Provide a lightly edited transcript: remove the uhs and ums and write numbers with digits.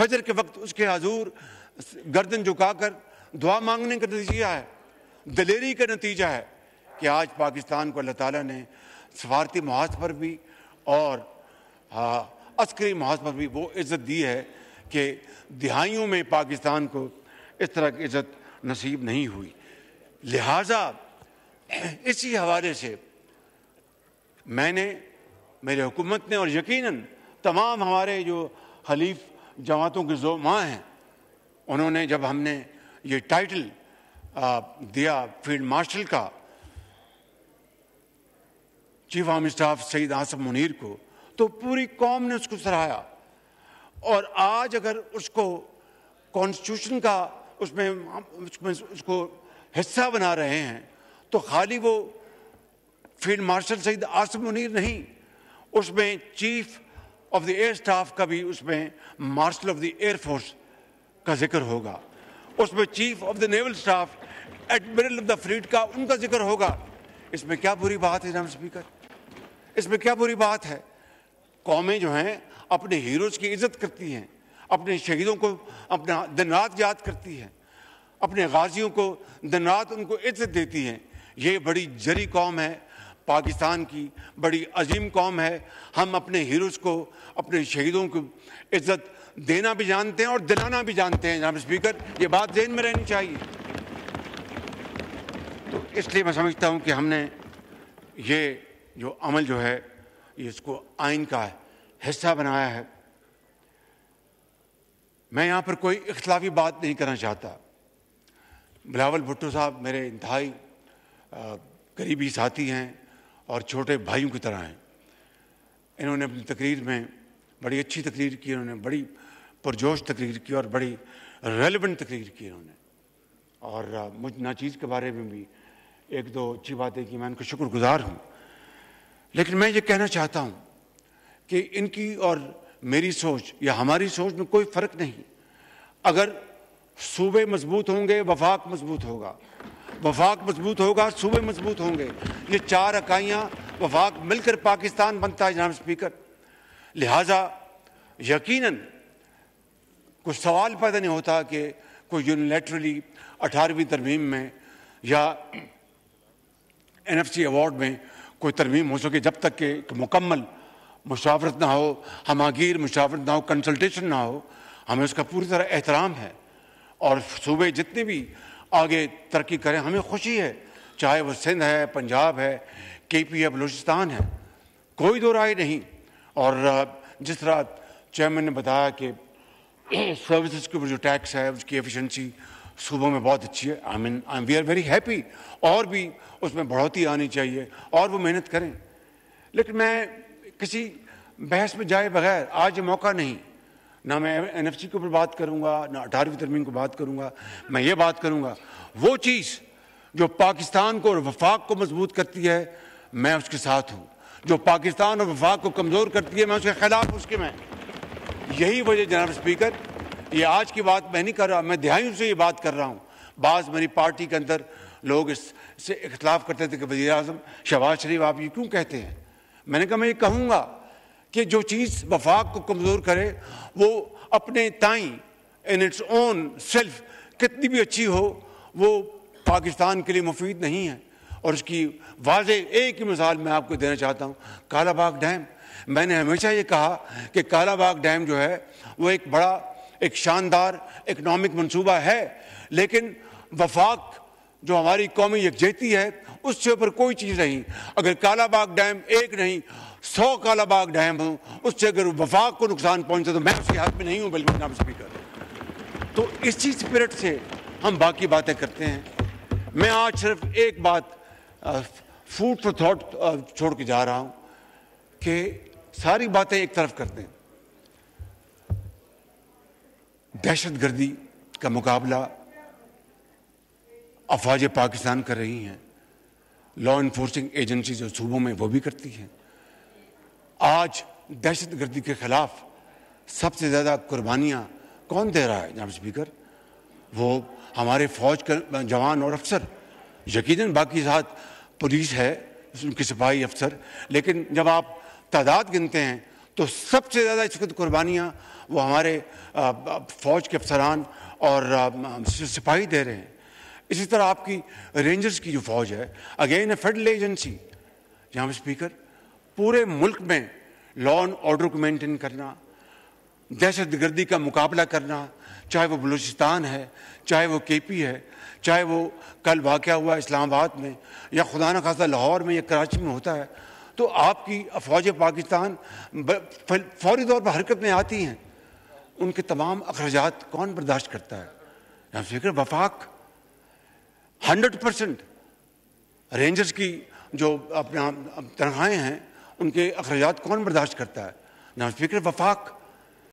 فجر کے وقت اس کے حضور گردن جھکا کر دعا مانگنے کا نتیجہ ہے، دلیری کا نتیجہ ہے کہ آج پاکستان کو اللہ تعالیٰ نے سفارتی محاذ پر بھی اور عسکری محاذ پر بھی وہ عزت دی ہے کہ دہائیوں میں پاکستان کو اس طرح کی عزت نصیب نہیں ہوئی۔ لہٰذا اسی حوالے سے میں نے، میرے حکومت نے اور یقیناً تمام ہمارے جو حلیف جماعتوں کے زعماء ہیں، انہوں نے جب ہم نے یہ ٹائٹل دیا فیلڈ مارشل کا چیف آرمی اسٹاف سعید عاصم منیر کو، تو پوری قوم نے اس کو سراہا۔ اور آج اگر اس کو کانسٹیٹیوشن کا اس کو حصہ بنا رہے ہیں تو خالی وہ فیلڈ مارشل سعید عاصم منیر نہیں، اس میں chief of the air staff کا بھی، اس میں martial of the air force کا ذکر ہوگا، اس میں chief of the naval staff admiral of the flat کا ان کا ذکر ہوگا۔ اس میں کیا بری بات ہے جناب اسپیکر؟ اس میں کیا بری بات ہے؟ قومیں جو ہیں اپنے ہیروز کی عزت کرتی ہیں، اپنے شہیدوں کو اپنا دن رات یاد کرتی ہیں، اپنے غازیوں کو دن رات ان کو عزت دیتی ہیں۔ یہ بڑی جری قوم ہے، پاکستان کی بڑی عظیم قوم ہے۔ ہم اپنے ہیروز کو، اپنے شہیدوں کو عزت دینا بھی جانتے ہیں اور دلانا بھی جانتے ہیں جناب اسپیکر، یہ بات ذہن میں رہنی چاہیے۔ تو اس لیے میں سمجھتا ہوں کہ ہم نے یہ جو عمل جو ہے یہ اس کو آئین کا حصہ بنایا ہے۔ میں یہاں پر کوئی اختلافی بات نہیں کرنا چاہتا۔ بلاول بھٹو صاحب میرے انتہائی قریبی ساتھی ہیں اور چھوٹے بھائیوں کی طرح ہیں۔ انہوں نے اپنی تقریر میں بڑی اچھی تقریر کی، انہوں نے بڑی پرجوش تقریر کی اور بڑی ریلیونٹ تقریر کی انہوں نے، اور مجھ ناچیز کے بارے میں بھی ایک دو اچھی باتیں کی، میں ان کا شکر گزار ہوں۔ لیکن میں یہ کہنا چاہتا ہوں کہ ان کی اور میری سوچ یا ہماری سوچ میں کوئی فرق نہیں۔ اگر صوبے مضبوط ہوں گے وفاق مضبوط ہوگا، وفاق مضبوط ہوگا صوبے مضبوط ہوں گے۔ یہ چار اکائیاں وفاق مل کر پاکستان بنتا ہے جناب اسپیکر۔ لہٰذا یقیناً کوئی سوال پیدا نہیں ہوتا کہ کوئی یونیلیٹرلی 18ویں ترمیم میں یا NFC ایوارڈ میں کوئی ترمیم ہو سکے، جب تک کہ مکمل مشاورت نہ ہو، ہماگیر مشاورت نہ ہو، کنسلٹیشن نہ ہو۔ ہمیں اس کا پوری طرح احترام ہے، اور صوبے جتنے بھی آگے ترقی کریں ہمیں خوشی ہے، چاہے وہ سندھ ہے، پنجاب ہے، KP ہے، بلوچستان ہے، کوئی دو رائے نہیں۔ اور جس طرح چیئرمین نے بتایا کہ سروسز کے اوپر جو ٹیکس ہے اس کی ایفیشنسی صوبوں میں بہت اچھی ہے، وی آر ویری ہیپی، اور بھی اس میں بڑھوتی آنی چاہیے اور وہ محنت کریں۔ لیکن میں کسی بحث میں جائے بغیر آج یہ موقع نہیں، نہ میں NFC کے اوپر بات کروں گا، نہ 18ویں ترمیم کو بات کروں گا۔ میں یہ بات کروں گا وہ چیز جو پاکستان کو اور وفاق کو مضبوط کرتی ہے، میں اس کے ساتھ ہوں۔ جو پاکستان اور وفاق کو کمزور کرتی ہے، میں اس کے خلاف اس کے میں۔ یہی وجہ جناب اسپیکر، یہ آج کی بات میں نہیں کر رہا، میں دہائیوں سے یہ بات کر رہا ہوں۔ بعض میری پارٹی کے اندر لوگ اس سے اختلاف کرتے تھے کہ وزیر اعظم شہباز شریف آپ یہ کیوں کہتے ہیں؟ میں نے کہا میں یہ کہوں گا کہ جو چیز وفاق کو کمزور کرے وہ اپنے تائیں ان اٹس اون سیلف کتنی بھی اچھی ہو، وہ پاکستان کے لیے مفید نہیں ہے۔ اور اس کی واضح ایک ہی مثال میں آپ کو دینا چاہتا ہوں، کالا باغ ڈیم۔ میں نے ہمیشہ یہ کہا کہ کالا باغ ڈیم جو ہے وہ ایک بڑا، ایک شاندار اکنامک منصوبہ ہے، لیکن وفاق جو ہماری قومی یکجہتی ہے اس سے اوپر کوئی چیز نہیں۔ اگر کالا باغ ڈیم ایک نہیں 100 کالا باغ ڈیم ہوں، اس سے اگر وفاق کو نقصان پہنچے تو میں اس کے ہاتھ میں نہیں ہوں بلکہ جناب اسپیکر۔ تو اسی اسپرٹ سے ہم باقی باتیں کرتے ہیں۔ میں آج صرف ایک بات فوڈ فار تھاٹ چھوڑ کے جا رہا ہوں کہ ساری باتیں ایک طرف کر دیں۔ دہشت گردی کا مقابلہ افواج پاکستان کر رہی ہیں، لا انفورسنگ ایجنسی جو صوبوں میں وہ بھی کرتی ہیں۔ آج دہشت گردی کے خلاف سب سے زیادہ قربانیاں کون دے رہا ہے جناب اسپیکر؟ وہ ہمارے فوج کے جوان اور افسر۔ یقیناً باقی ساتھ پولیس ہے، ان کے سپاہی افسر، لیکن جب آپ تعداد گنتے ہیں تو سب سے زیادہ اس وقت قربانیاں وہ ہمارے فوج کے افسران اور سپاہی دے رہے ہیں. اسی طرح آپ کی رینجرز کی جو فوج ہے، اگین اے فیڈرل ایجنسی، جہاں اسپیکر پورے ملک میں لا اینڈ آرڈر کو مینٹین کرنا، دہشت گردی کا مقابلہ کرنا، چاہے وہ بلوچستان ہے، چاہے وہ کے پی ہے، چاہے وہ کل واقعہ ہوا اسلام آباد میں، یا خدا نخواستہ لاہور میں یا کراچی میں ہوتا ہے، تو آپ کی فوج پاکستان فوری طور پر حرکت میں آتی ہیں. ان کے تمام اخراجات کون برداشت کرتا ہے؟ جناب اسپیکر، وفاق 100%. رینجرز کی جو اپنا تنخواہیں ہیں ان کے اخراجات کون برداشت کرتا ہے؟ جناب اسپیکر، وفاق.